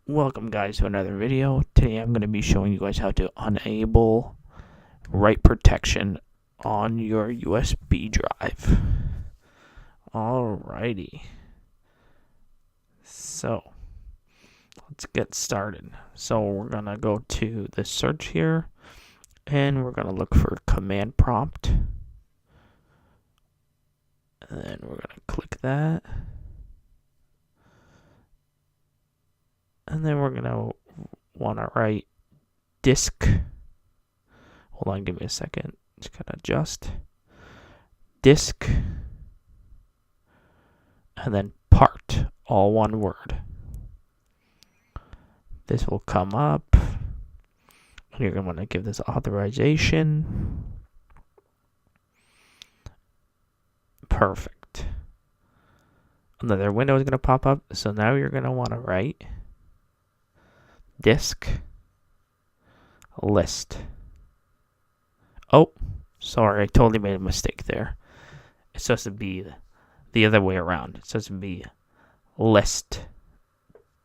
Welcome guys to another video. Today I'm going to be showing you guys how to enable write protection on your USB drive. Alrighty. So let's get started. So we're going to go to the search here and we're going to look for command prompt. And then we're going to click that. And then we're going to want to write disk. Hold on, give me a second. Just gotta adjust. Disk. And then part, all one word. This will come up. And you're going to want to give this authorization. Perfect. Another window is going to pop up. So now you're going to want to write disk list. Oh, sorry, I totally made a mistake there. It's supposed to be the other way around. It's supposed to be list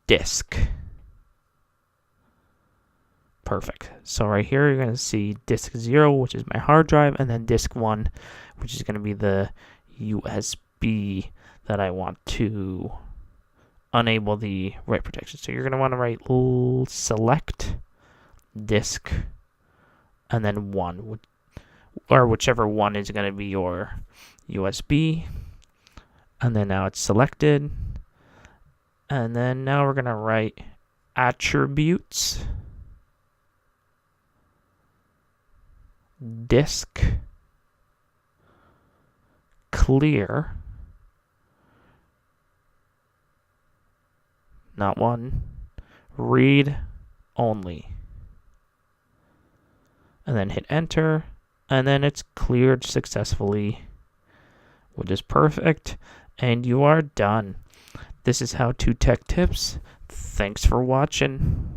disk. Perfect. So right here, you're going to see disk 0, which is my hard drive, and then disk 1, which is going to be the USB that I want to enable the write protection. So you're going to want to write select disk and then 1, or whichever one is going to be your USB. And then now it's selected. And then now we're going to write attributes disk clear, not one, read only. And then hit enter, and then it's cleared successfully, which is perfect, and you are done. This is How To Tech Tips. Thanks for watching.